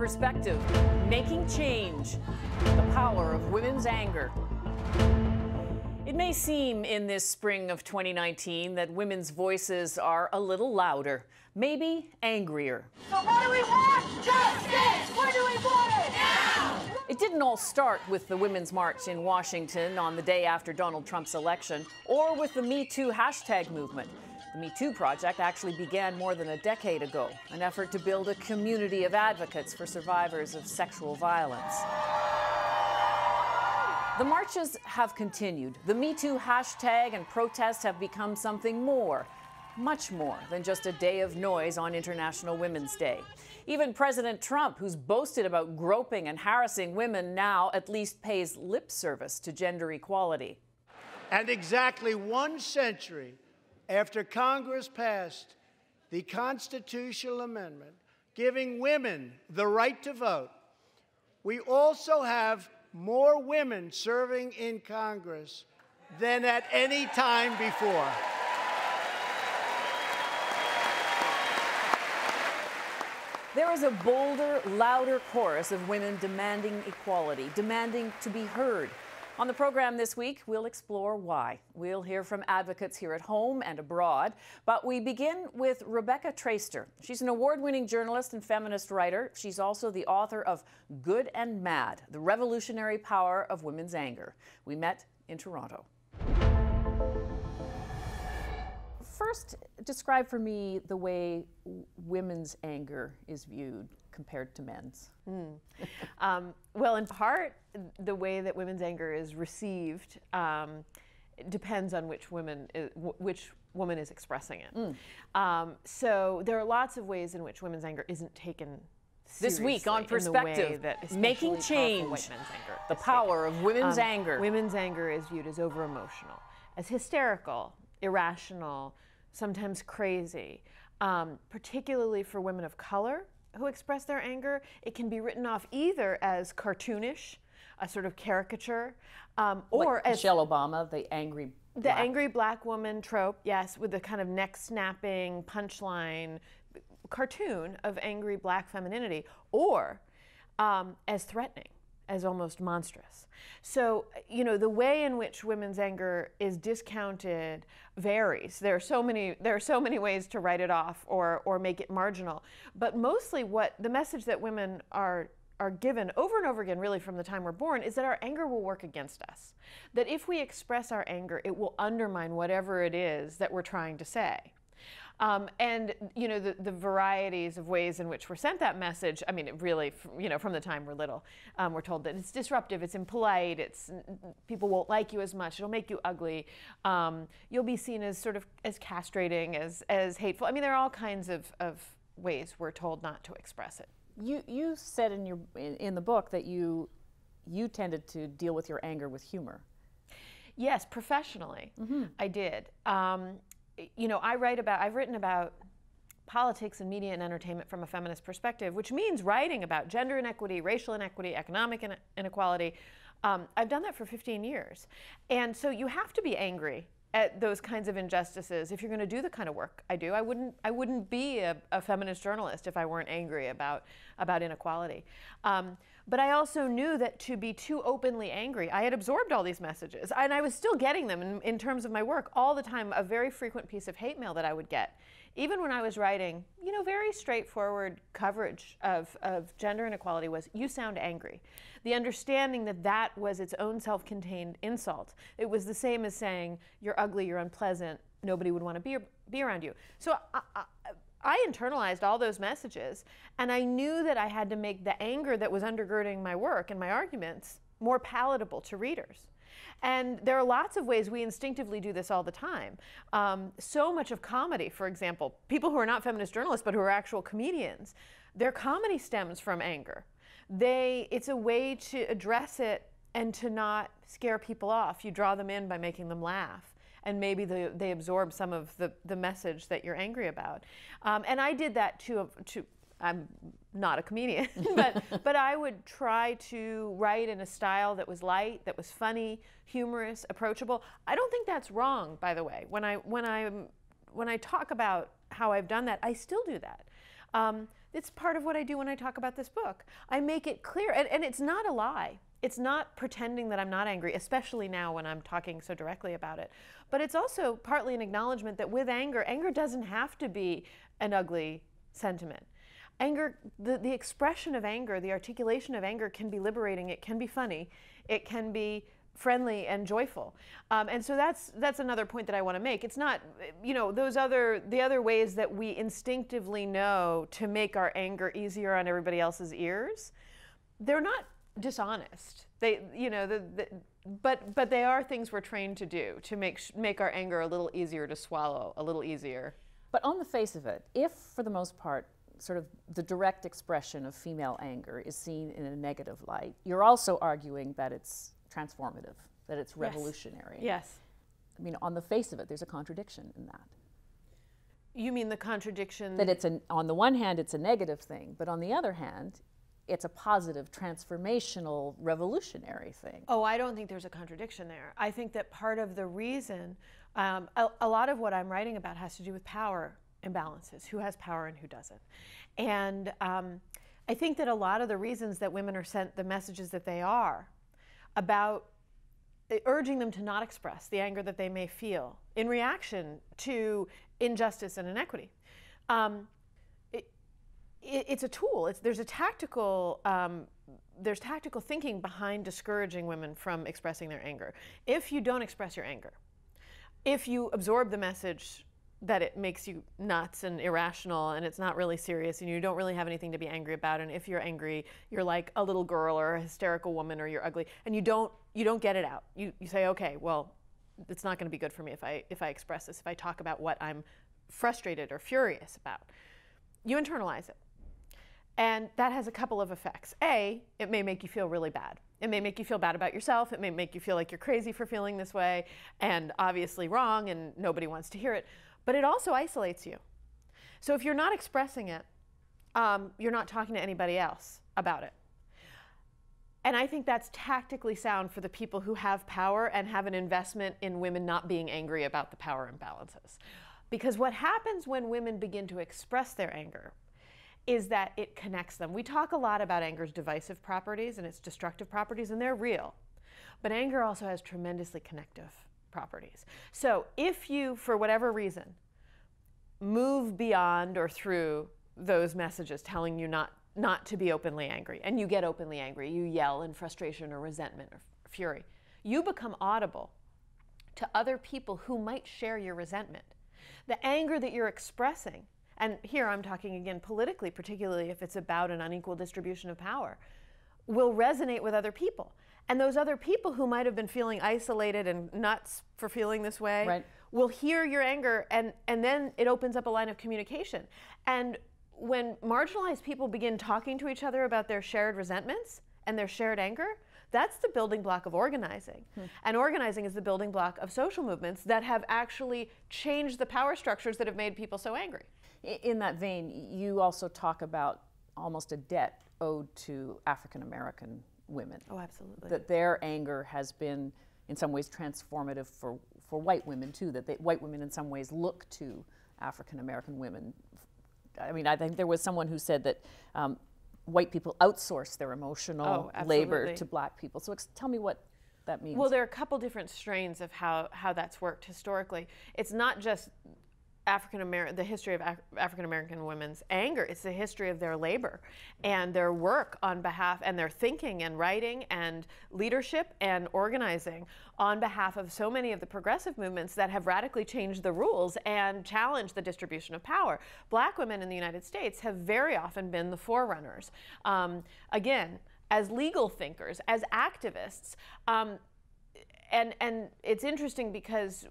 Perspective, Making Change, the Power of Women's Anger. It may seem in this spring of 2019 that women's voices are a little louder, maybe angrier. So what do we want? Justice! When do we want it? Now! It didn't all start with the Women's March in Washington on the day after Donald Trump's election, or with the Me Too hashtag movement. The Me Too project actually began more than a decade ago, an effort to build a community of advocates for survivors of sexual violence. The marches have continued. The Me Too hashtag and protests have become something more, much more than just a day of noise on International Women's Day. Even President Trump, who's boasted about groping and harassing women, now at least pays lip service to gender equality. And exactly 1 century after Congress passed the constitutional amendment giving women the right to vote, we also have more women serving in Congress than at any time before. There is a bolder, louder chorus of women demanding equality, demanding to be heard. On the program this week, we'll explore why. We'll hear from advocates here at home and abroad, but we begin with Rebecca Traister. She's an award-winning journalist and feminist writer. She's also the author of Good and Mad, The Revolutionary Power of Women's Anger. We met in Toronto. First, describe for me the way women's anger is viewed compared to men's. Well, in part, the way that women's anger is received depends on which woman is expressing it. So there are lots of ways in which women's anger isn't taken this week on Perspective, Making Change, the Power of Women's Anger. Women's anger is viewed as over-emotional, as hysterical, irrational, sometimes crazy, particularly for women of color who express their anger. It can be written off either as cartoonish, a sort of caricature, or like as Michelle Obama, the angry black woman trope, yes, with the kind of neck-snapping punchline cartoon of angry black femininity, or as threatening, as almost monstrous. So, you know, the way in which women's anger is discounted varies. There are so many ways to write it off or make it marginal. But mostly what the message that women are given over and over again, really from the time we're born, is that our anger will work against us. That if we express our anger, it will undermine whatever it is that we're trying to say. And, you know, the varieties of ways in which we're sent that message, I mean, it really, you know, from the time we're little, we're told that it's disruptive, it's impolite, people won't like you as much, it'll make you ugly, you'll be seen as sort of as castrating, as hateful. I mean, there are all kinds of ways we're told not to express it. You said in the book that you tended to deal with your anger with humor. Yes, professionally, I did. You know, I've written about politics and media and entertainment from a feminist perspective, which means writing about gender inequity, racial inequity, economic inequality. I've done that for 15 years. And so you have to be angry at those kinds of injustices if you're going to do the kind of work I do. I wouldn't be a feminist journalist if I weren't angry about inequality. But I also knew that to be too openly angry, I had absorbed all these messages, and I was still getting them in terms of my work all the time. A very frequent piece of hate mail that I would get, even when I was writing, you know, very straightforward coverage of gender inequality, was, "You sound angry." The understanding that that was its own self-contained insult. It was the same as saying, "You're ugly, you're unpleasant, nobody would want to be around you." So I internalized all those messages, and I knew that I had to make the anger that was undergirding my work and my arguments more palatable to readers. And there are lots of ways we instinctively do this all the time. So much of comedy, for example, people who are not feminist journalists but who are actual comedians, their comedy stems from anger. It's a way to address it and to not scare people off. You draw them in by making them laugh. And maybe they absorb some of the message that you're angry about. And I did that too. I'm not a comedian, but I would try to write in a style that was light, that was funny, humorous, approachable. I don't think that's wrong, by the way. When I talk about how I've done that, I still do that. It's part of what I do when I talk about this book. I make it clear, and it's not a lie. It's not pretending that I'm not angry, especially now when I'm talking so directly about it. But it's also partly an acknowledgement that with anger, anger doesn't have to be an ugly sentiment. Anger, the expression of anger, the articulation of anger can be liberating, it can be funny, it can be friendly and joyful. And so that's another point that I want to make. It's not, you know, the other ways that we instinctively know to make our anger easier on everybody else's ears, they're not dishonest. They, you know, but they are things we're trained to do to make our anger a little easier to swallow, a little easier. But on the face of it, if for the most part, sort of the direct expression of female anger is seen in a negative light, you're also arguing that it's transformative, that it's revolutionary. Yes. I mean, on the face of it, there's a contradiction in that. You mean the contradiction? That it's on the one hand, it's a negative thing, but on the other hand, it's a positive, transformational, revolutionary thing. Oh, I don't think there's a contradiction there. I think that part of the reason, a lot of what I'm writing about has to do with power imbalances, who has power and who doesn't. And I think that a lot of the reasons that women are sent the messages that they are about urging them to not express the anger that they may feel in reaction to injustice and inequity. It's a tool. There's tactical thinking behind discouraging women from expressing their anger. If you don't express your anger, if you absorb the message that it makes you nuts and irrational and it's not really serious and you don't really have anything to be angry about, and if you're angry, you're like a little girl or a hysterical woman or you're ugly, and you don't get it out. You say, okay, well, it's not going to be good for me if I express this, if I talk about what I'm frustrated or furious about. You internalize it. And that has a couple of effects. A, it may make you feel really bad. It may make you feel bad about yourself. It may make you feel like you're crazy for feeling this way and obviously wrong and nobody wants to hear it. But it also isolates you. So if you're not expressing it, you're not talking to anybody else about it. And I think that's tactically sound for the people who have power and have an investment in women not being angry about the power imbalances. Because what happens when women begin to express their anger is that it connects them. We talk a lot about anger's divisive properties and its destructive properties, and they're real. But anger also has tremendously connective properties. So if you, for whatever reason, move beyond or through those messages telling you not to be openly angry, and you get openly angry, you yell in frustration or resentment or fury, you become audible to other people who might share your resentment. The anger that you're expressing, and here I'm talking again politically, particularly if it's about an unequal distribution of power, will resonate with other people. And those other people who might have been feeling isolated and nuts for feeling this way will hear your anger, and then it opens up a line of communication. And when marginalized people begin talking to each other about their shared resentments and their shared anger, that's the building block of organizing. And organizing is the building block of social movements that have actually changed the power structures that have made people so angry. In that vein, you also talk about almost a debt owed to African American women. Oh, absolutely. That their anger has been, in some ways, transformative for white women, too, that white women, in some ways, look to African American women. I mean, I think there was someone who said that white people outsource their emotional labor to black people. So tell me what that means. Well, there are a couple different strains of how that's worked historically. It's not just the history of African American women's anger. It's the history of their labor and their work on behalf, and their thinking and writing and leadership and organizing on behalf of so many of the progressive movements that have radically changed the rules and challenged the distribution of power. Black women in the United States have very often been the forerunners. Again, as legal thinkers, as activists, and it's interesting because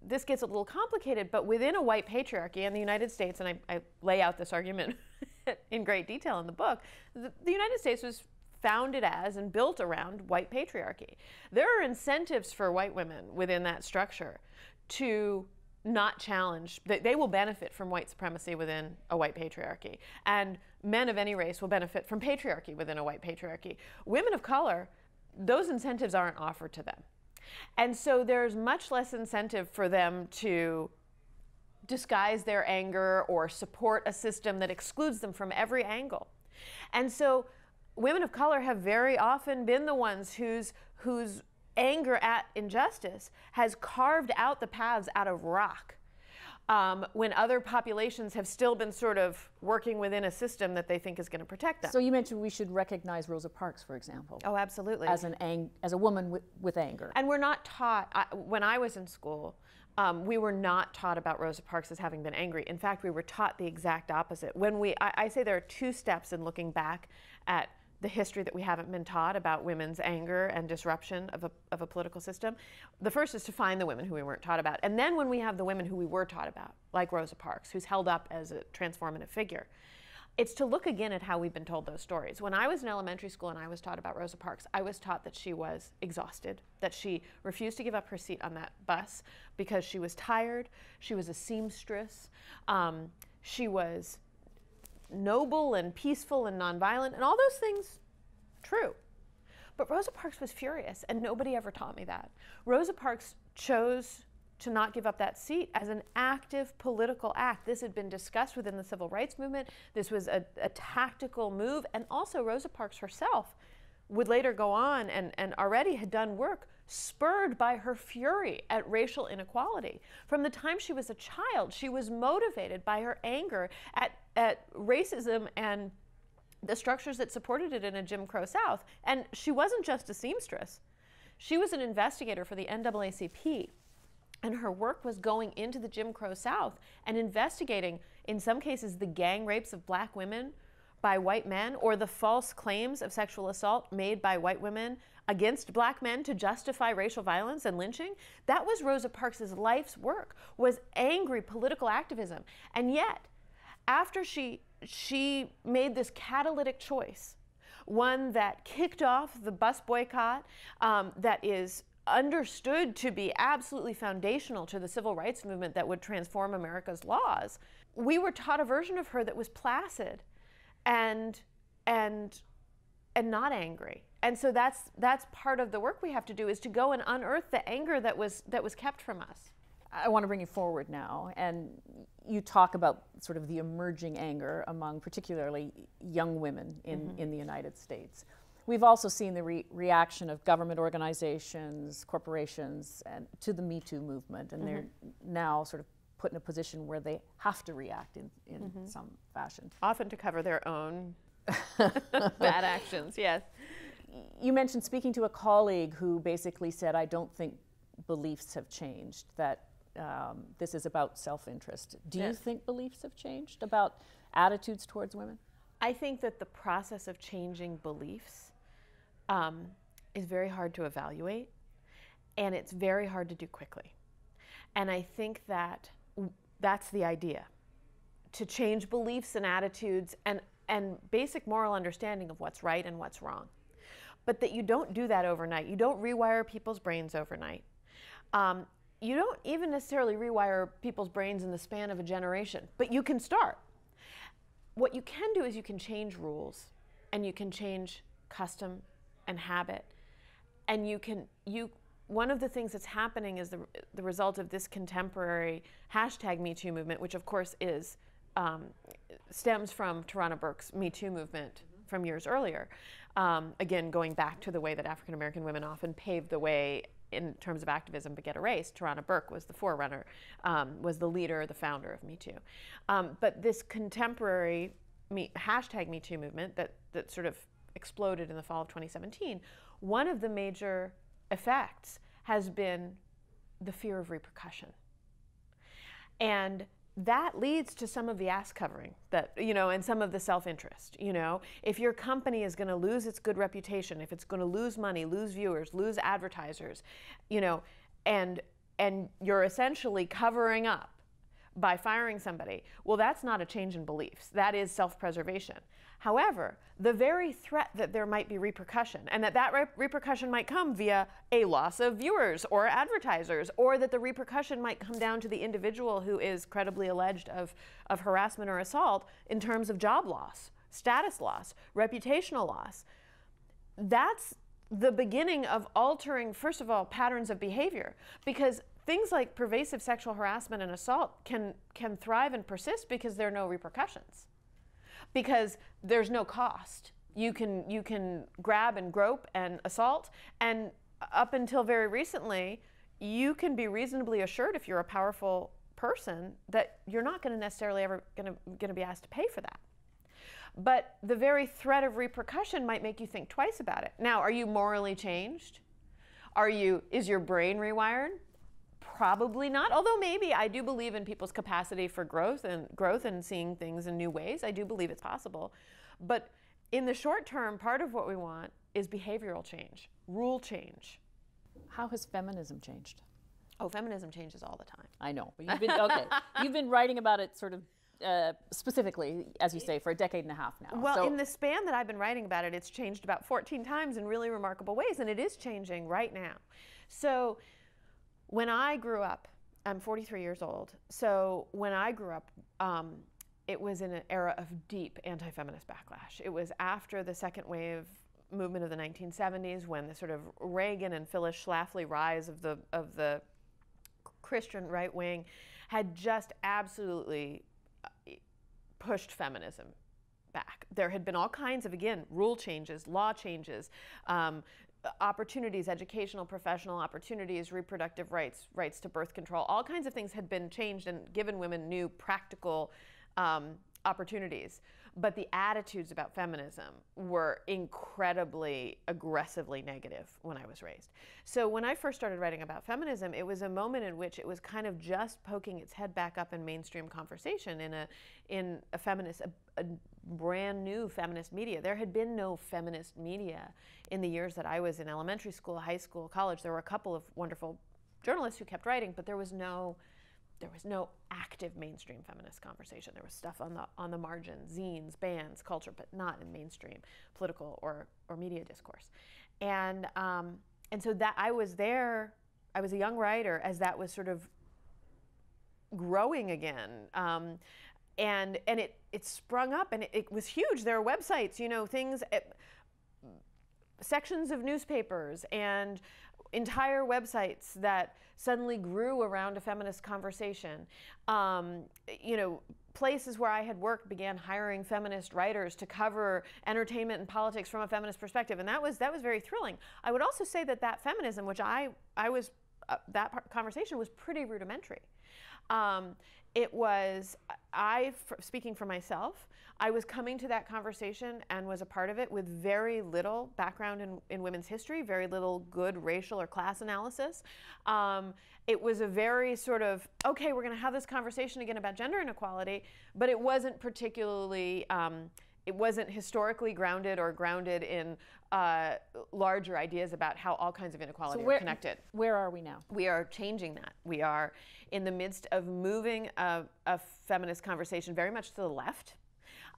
this gets a little complicated, but within a white patriarchy in the United States, and I lay out this argument in great detail in the book, the United States was founded as and built around white patriarchy. There are incentives for white women within that structure to not challenge. They will benefit from white supremacy within a white patriarchy. And men of any race will benefit from patriarchy within a white patriarchy. Women of color, those incentives aren't offered to them. And so there's much less incentive for them to disguise their anger or support a system that excludes them from every angle. And so women of color have very often been the ones whose anger at injustice has carved out the paths out of rock, when other populations have still been sort of working within a system that they think is going to protect them. So you mentioned we should recognize Rosa Parks, for example. Oh, absolutely. As a woman with anger. And we're not taught, when I was in school, we were not taught about Rosa Parks as having been angry. In fact, we were taught the exact opposite. I say there are two steps in looking back at the history that we haven't been taught about women's anger and disruption of a political system. The first is to find the women who we weren't taught about. And then when we have the women who we were taught about, like Rosa Parks, who's held up as a transformative figure, it's to look again at how we've been told those stories. When I was in elementary school and I was taught about Rosa Parks, I was taught that she was exhausted, that she refused to give up her seat on that bus because she was tired, she was a seamstress, she was noble and peaceful and nonviolent, and all those things, true. But Rosa Parks was furious, and nobody ever taught me that. Rosa Parks chose to not give up that seat as an active political act. This had been discussed within the civil rights movement. This was a tactical move, and also Rosa Parks herself would later go on and already had done work spurred by her fury at racial inequality. From the time she was a child, she was motivated by her anger at racism and the structures that supported it in a Jim Crow South. And she wasn't just a seamstress. She was an investigator for the NAACP. And her work was going into the Jim Crow South and investigating, in some cases, the gang rapes of black women by white men, or the false claims of sexual assault made by white women against black men to justify racial violence and lynching. That was Rosa Parks' life's work, was angry political activism. And yet, after she made this catalytic choice, one that kicked off the bus boycott, that is understood to be absolutely foundational to the civil rights movement that would transform America's laws, we were taught a version of her that was placid and not angry. And so that's part of the work we have to do, is to go and unearth the anger that was kept from us. I want to bring you forward now, and you talk about sort of the emerging anger among particularly young women in the United States. We've also seen the reaction of government organizations, corporations, and to the Me Too movement, and they're now sort of put in a position where they have to react in some fashion. Often to cover their own bad actions, yes. You mentioned speaking to a colleague who basically said, I don't think beliefs have changed, that this is about self-interest. Do you think beliefs have changed about attitudes towards women? I think that the process of changing beliefs is very hard to evaluate, and it's very hard to do quickly. And I think that that's the idea, to change beliefs and attitudes and basic moral understanding of what's right and what's wrong. But that you don't do that overnight. You don't rewire people's brains overnight. You don't even necessarily rewire people's brains in the span of a generation, but you can start. What you can do is you can change rules, and you can change custom and habit, and one of the things that's happening is the result of this contemporary #MeToo movement, which of course stems from Tarana Burke's Me Too movement from years earlier. Again, going back to the way that African American women often paved the way in terms of activism but get erased. Tarana Burke was the forerunner, was the leader, the founder of Me Too. But this contemporary #MeToo movement that sort of exploded in the fall of 2017, one of the major effects has been the fear of repercussion. And that leads to some of the ass covering that, and some of the self-interest, If your company is going to lose its good reputation, if it's going to lose money, lose viewers, lose advertisers, and you're essentially covering up by firing somebody, well, that's not a change in beliefs. That is self-preservation. However, the very threat that there might be repercussion, and that repercussion might come via a loss of viewers or advertisers, or that the repercussion might come down to the individual who is credibly alleged of harassment or assault in terms of job loss, status loss, reputational loss. That's the beginning of altering, first of all, patterns of behavior. Because things like pervasive sexual harassment and assault can thrive and persist because there are no repercussions, because there's no cost. You can grab and grope and assault, and up until very recently, you can be reasonably assured, if you're a powerful person, that you're not going to necessarily ever going to be asked to pay for that. But the very threat of repercussion might make you think twice about it. Now, are you morally changed? Is your brain rewired? Probably not, although maybe. I do believe in people's capacity for growth and seeing things in new ways. I do believe it's possible. But in the short term, part of what we want is behavioral change, rule change. How has feminism changed? Oh, feminism changes all the time. I know, but you've been, okay. You've been writing about it sort of specifically, as you say, for a decade and a half now. Well, in the span that I've been writing about it, it's changed about 14 times in really remarkable ways, and it is changing right now. So when I grew up, I'm 43 years old, so when I grew up, it was in an era of deep anti-feminist backlash. It was after the second wave movement of the 1970s, when the sort of Reagan and Phyllis Schlafly rise of the Christian right wing had just absolutely pushed feminism back. There had been all kinds of, again, rule changes, law changes, opportunities, educational, professional opportunities, reproductive rights, rights to birth control, all kinds of things had been changed and given women new practical opportunities. But the attitudes about feminism were incredibly aggressively negative when I was raised. So when I first started writing about feminism, it was a moment in which it was kind of just poking its head back up in mainstream conversation in a brand new feminist media. There had been no feminist media in the years that I was in elementary school, high school, college. There were a couple of wonderful journalists who kept writing, but there was no active mainstream feminist conversation. There was stuff on the margins, zines, bands, culture, but not in mainstream political or media discourse. And so that I was there. I was a young writer as that was sort of growing again, and it sprung up, and it was huge. There are websites, things, sections of newspapers and entire websites that suddenly grew around a feminist conversation. Places where I had worked began hiring feminist writers to cover entertainment and politics from a feminist perspective, and that was very thrilling. I would also say that feminism, which that conversation was pretty rudimentary. Speaking for myself, I was coming to that conversation and was a part of it with very little background in women's history, very little good racial or class analysis. It was a very sort of, okay, we're going to have this conversation again about gender inequality, but it wasn't particularly, it wasn't historically grounded or grounded in larger ideas about how all kinds of inequality are connected. Where are we now? We are changing that. We are in the midst of moving a feminist conversation very much to the left.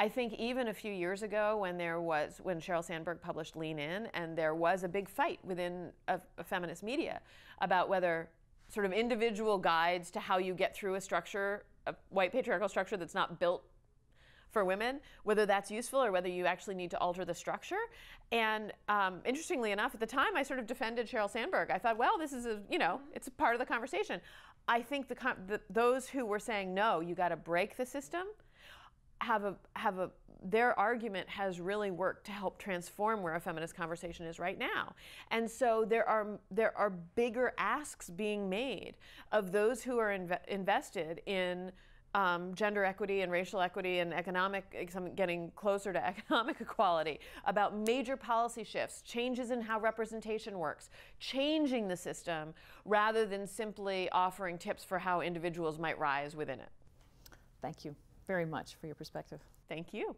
I think even a few years ago when Sheryl Sandberg published Lean In, and there was a big fight within a feminist media about whether sort of individual guides to how you get through a structure, a white patriarchal structure that's not built for women, whether that's useful or whether you actually need to alter the structure. And interestingly enough, at the time, I sort of defended Sheryl Sandberg. I thought, well, this is it's a part of the conversation. I think those who were saying, no, you got to break the system, their argument has really worked to help transform where a feminist conversation is right now. And so there are bigger asks being made of those who are invested in gender equity and racial equity and getting closer to economic equality, about major policy shifts, changes in how representation works, changing the system rather than simply offering tips for how individuals might rise within it. Thank you very much for your perspective. Thank you.